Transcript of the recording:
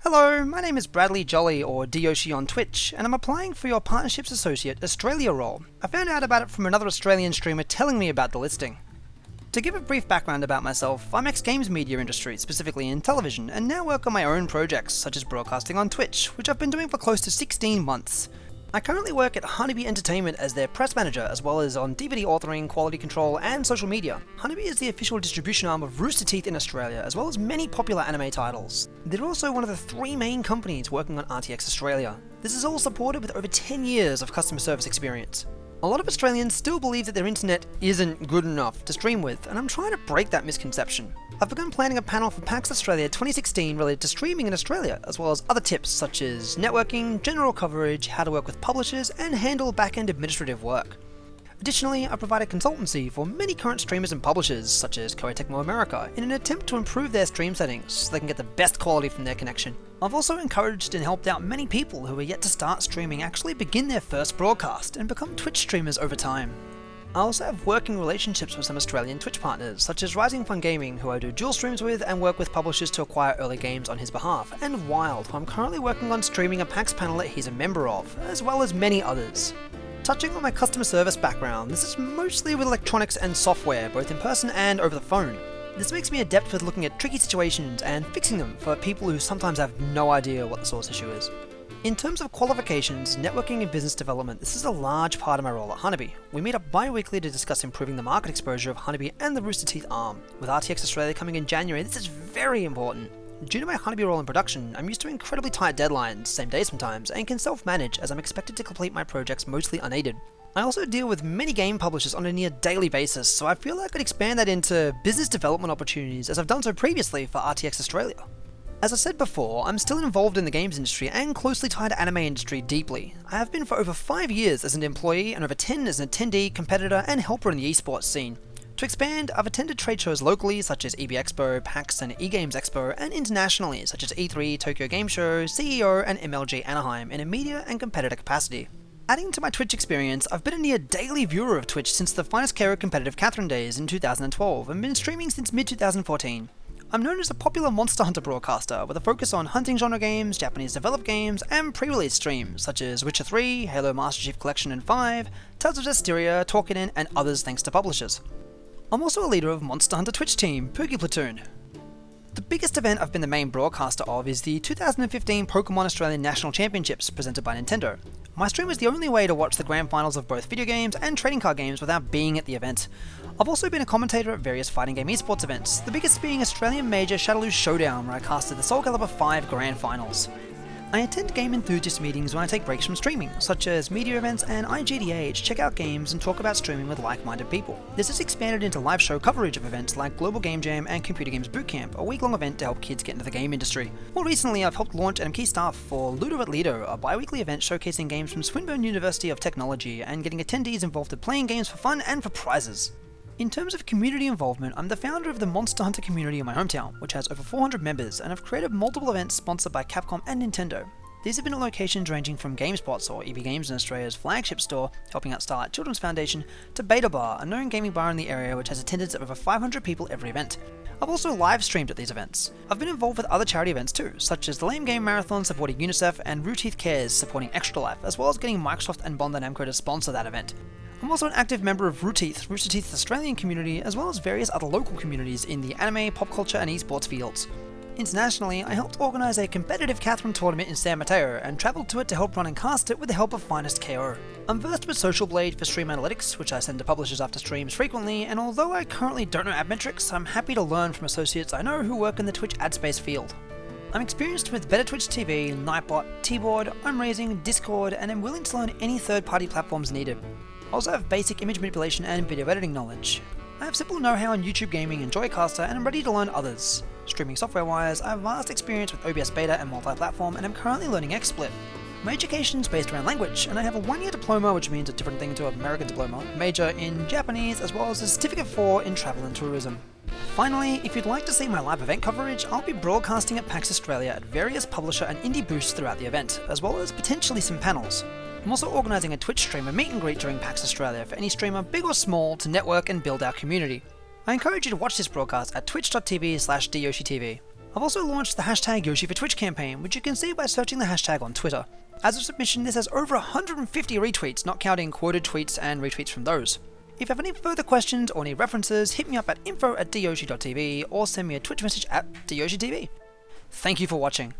Hello, my name is Bradley Jolly, or Dyoshi on Twitch, and I'm applying for your Partnerships Associate Australia role. I found out about it from another Australian streamer telling me about the listing. To give a brief background about myself, I'm ex-games media industry, specifically in television, and now work on my own projects, such as broadcasting on Twitch, which I've been doing for close to 16 months. I currently work at Honeybee Entertainment as their press manager, as well as on DVD authoring, quality control, and social media. Honeybee is the official distribution arm of Rooster Teeth in Australia, as well as many popular anime titles. They're also one of the 3 main companies working on RTX Australia. This is all supported with over 10 years of customer service experience. A lot of Australians still believe that their internet isn't good enough to stream with, and I'm trying to break that misconception. I've begun planning a panel for PAX Australia 2016 related to streaming in Australia, as well as other tips such as networking, general coverage, how to work with publishers, and handle back-end administrative work. Additionally, I provide a consultancy for many current streamers and publishers, such as Koei Tecmo America, in an attempt to improve their stream settings so they can get the best quality from their connection. I've also encouraged and helped out many people who are yet to start streaming actually begin their first broadcast and become Twitch streamers over time. I also have working relationships with some Australian Twitch partners, such as Rising Fun Gaming, who I do dual streams with and work with publishers to acquire early games on his behalf, and Wild, who I'm currently working on streaming a PAX panel that he's a member of, as well as many others. Touching on my customer service background, this is mostly with electronics and software, both in person and over the phone. This makes me adept with looking at tricky situations and fixing them for people who sometimes have no idea what the source issue is. In terms of qualifications, networking and business development, this is a large part of my role at Honeybee. We meet up bi-weekly to discuss improving the market exposure of Honeybee and the Rooster Teeth arm. With RTX Australia coming in January, this is very important. Due to my Honeybee role in production, I'm used to incredibly tight deadlines, same day sometimes, and can self-manage as I'm expected to complete my projects mostly unaided. I also deal with many game publishers on a near daily basis, so I feel I could expand that into business development opportunities as I've done so previously for RTX Australia. As I said before, I'm still involved in the games industry and closely tied to anime industry deeply. I have been for over 5 years as an employee and over 10 as an attendee, competitor, and helper in the eSports scene. To expand, I've attended trade shows locally such as EB Expo, PAX and eGames Expo, and internationally such as E3, Tokyo Game Show, CEO, and MLG Anaheim in a media and competitor capacity. Adding to my Twitch experience, I've been a near daily viewer of Twitch since the Finest KO competitive Catherine days in 2012 and been streaming since mid-2014. I'm known as a popular Monster Hunter broadcaster with a focus on hunting genre games, Japanese developed games, and pre-release streams such as Witcher 3, Halo Master Chief Collection and 5, Tales of Zestiria, Talkinin, and others thanks to publishers. I'm also a leader of Monster Hunter Twitch team, Poogie Platoon. The biggest event I've been the main broadcaster of is the 2015 Pokemon Australian National Championships presented by Nintendo. My stream is the only way to watch the grand finals of both video games and trading card games without being at the event. I've also been a commentator at various fighting game esports events, the biggest being Australian major Shadaloo Showdown, where I casted the Soul Calibur 5 grand finals. I attend game enthusiast meetings when I take breaks from streaming, such as media events and IGDA to check out games and talk about streaming with like-minded people. This has expanded into live show coverage of events like Global Game Jam and Computer Games Bootcamp, a week-long event to help kids get into the game industry. More recently, I've helped launch and am key staff for Ludo at Lido, a bi-weekly event showcasing games from Swinburne University of Technology and getting attendees involved in playing games for fun and for prizes. In terms of community involvement, I'm the founder of the Monster Hunter community in my hometown, which has over 400 members, and have created multiple events sponsored by Capcom and Nintendo. These have been at locations ranging from GameSpots, or EB Games in Australia's flagship store, helping out Starlight Children's Foundation, to Beta Bar, a known gaming bar in the area which has attendance of over 500 people every event. I've also live streamed at these events. I've been involved with other charity events too, such as the Lame Game Marathon supporting UNICEF and Rooster Teeth Cares supporting Extra Life, as well as getting Microsoft and Bandai Namco to sponsor that event. I'm also an active member of Rooster Teeth's Australian community, as well as various other local communities in the anime, pop culture, and esports fields. Internationally, I helped organise a competitive Catherine tournament in San Mateo and travelled to it to help run and cast it with the help of Finest KO. I'm versed with Social Blade for stream analytics, which I send to publishers after streams frequently, and although I currently don't know ad metrics, I'm happy to learn from associates I know who work in the Twitch ad space field. I'm experienced with Better Twitch TV, Nightbot, T-Board, OwnRaising, Discord, and am willing to learn any third-party platforms needed. I also have basic image manipulation and video editing knowledge. I have simple know-how in YouTube gaming and Joycaster, and I'm ready to learn others. Streaming software-wise, I have vast experience with OBS Beta and multi-platform, and I'm currently learning XSplit. My education is based around language, and I have a 1-year diploma, which means a different thing to an American diploma, major in Japanese, as well as a Certificate 4 in Travel and Tourism. Finally, if you'd like to see my live event coverage, I'll be broadcasting at PAX Australia at various publisher and indie booths throughout the event, as well as potentially some panels. I'm also organising a Twitch streamer meet and greet during PAX Australia for any streamer, big or small, to network and build our community. I encourage you to watch this broadcast at twitch.tv/DyoshiTV. I've also launched the hashtag Yoshi for Twitch campaign, which you can see by searching the hashtag on Twitter. As of submission, this has over 150 retweets, not counting quoted tweets and retweets from those. If you have any further questions or need references, hit me up at info@dyoshi.tv or send me a Twitch message at dyoshitv. Thank you for watching.